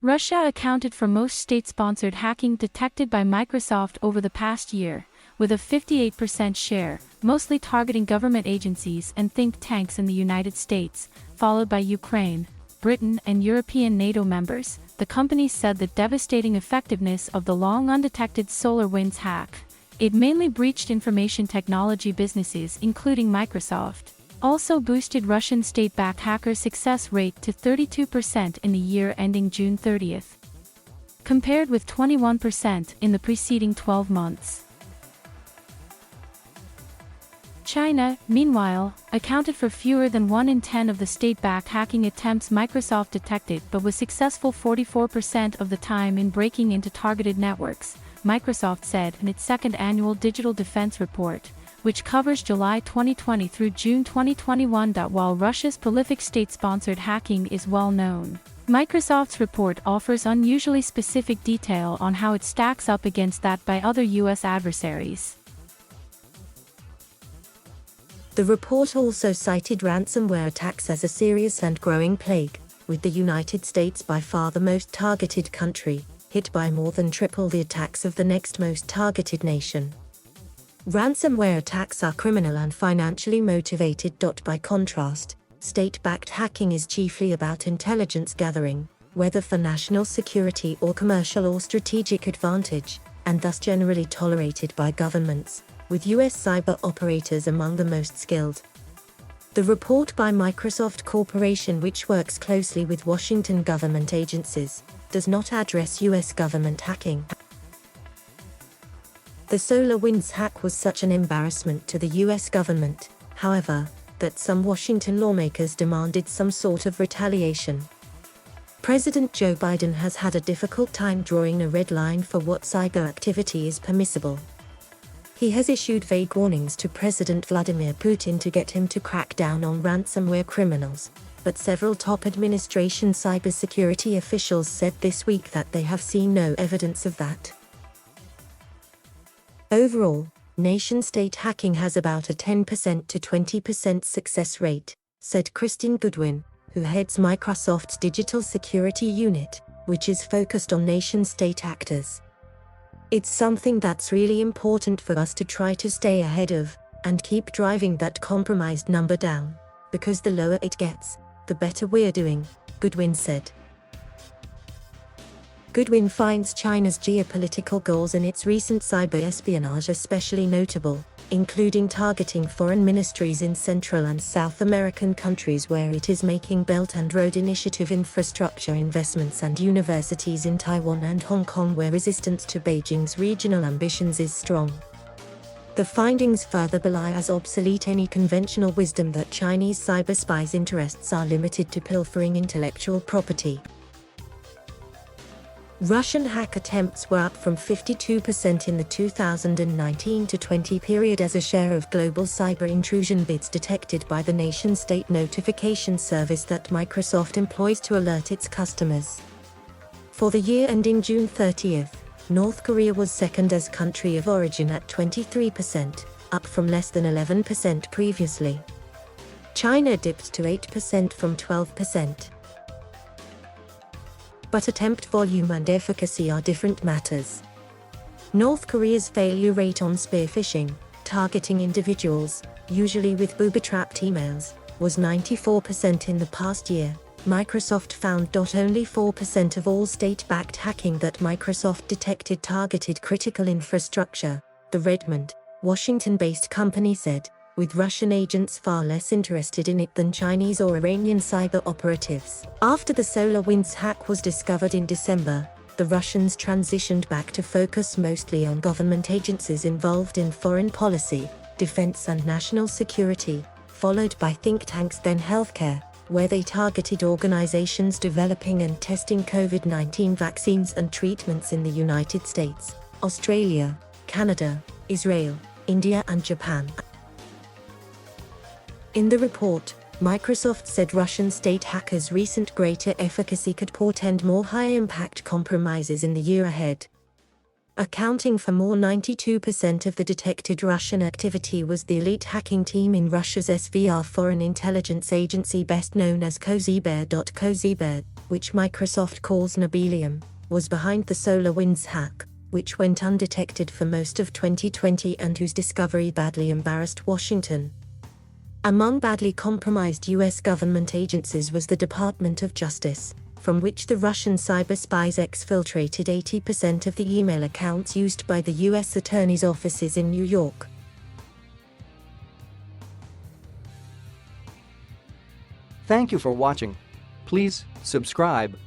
Russia accounted for most state-sponsored hacking detected by Microsoft over the past year, with a 58% share, mostly targeting government agencies and think tanks in the United States, followed by Ukraine, Britain and European NATO members. The company said the devastating effectiveness of the long-undetected SolarWinds hack. It mainly breached information technology businesses including Microsoft. Also boosted Russian state-backed hackers' success rate to 32% in the year ending June 30th, compared with 21% in the preceding 12 months. China, meanwhile, accounted for fewer than 1 in 10 of the state-backed hacking attempts Microsoft detected but was successful 44% of the time in breaking into targeted networks, Microsoft said in its second annual Digital Defense Report, which covers July 2020 through June 2021. While Russia's prolific state-sponsored hacking is well known, Microsoft's report offers unusually specific detail on how it stacks up against that by other U.S. adversaries. The report also cited ransomware attacks as a serious and growing plague, with the United States by far the most targeted country, hit by more than triple the attacks of the next most targeted nation. Ransomware attacks are criminal and financially motivated. By contrast, state-backed hacking is chiefly about intelligence gathering, whether for national security or commercial or strategic advantage, and thus generally tolerated by governments, with U.S. cyber operators among the most skilled. The report by Microsoft Corporation, which works closely with Washington government agencies, does not address U.S. government hacking. The SolarWinds hack was such an embarrassment to the U.S. government, however, that some Washington lawmakers demanded some sort of retaliation. President Joe Biden has had a difficult time drawing a red line for what cyber activity is permissible. He has issued vague warnings to President Vladimir Putin to get him to crack down on ransomware criminals, but several top administration cybersecurity officials said this week that they have seen no evidence of that. Overall, nation-state hacking has about a 10% to 20% success rate, said Kristin Goodwin, who heads Microsoft's Digital Security Unit, which is focused on nation-state actors. It's something that's really important for us to try to stay ahead of, and keep driving that compromised number down, because the lower it gets, the better we're doing, Goodwin said. Goodwin finds China's geopolitical goals in its recent cyber espionage especially notable, including targeting foreign ministries in Central and South American countries where it is making Belt and Road Initiative infrastructure investments, and universities in Taiwan and Hong Kong where resistance to Beijing's regional ambitions is strong. The findings further belie as obsolete any conventional wisdom that Chinese cyber spies' interests are limited to pilfering intellectual property. Russian hack attempts were up from 52% in the 2019-20 period as a share of global cyber intrusion bids detected by the nation-state notification service that Microsoft employs to alert its customers. For the year ending June 30th, North Korea was second as country of origin at 23%, up from less than 11% previously. China dipped to 8% from 12%. But attempt volume and efficacy are different matters. North Korea's failure rate on spear phishing, targeting individuals, usually with booby-trapped emails, was 94% in the past year. Microsoft found only 4% of all state-backed hacking that Microsoft detected targeted critical infrastructure, the Redmond, Washington-based company said, with Russian agents far less interested in it than Chinese or Iranian cyber operatives. After the SolarWinds hack was discovered in December, the Russians transitioned back to focus mostly on government agencies involved in foreign policy, defense and national security, followed by think tanks then healthcare, where they targeted organizations developing and testing COVID-19 vaccines and treatments in the United States, Australia, Canada, Israel, India and Japan. In the report, Microsoft said Russian state hackers' recent greater efficacy could portend more high-impact compromises in the year ahead. Accounting for more 92% of the detected Russian activity was the elite hacking team in Russia's SVR foreign intelligence agency best known as Cozy Bear. which Microsoft calls Nobelium, was behind the SolarWinds hack, which went undetected for most of 2020 and whose discovery badly embarrassed Washington. Among badly compromised US government agencies was the Department of Justice, from which the Russian cyber spies exfiltrated 80% of the email accounts used by the US attorneys' offices in New York. Thank you for watching. Please subscribe.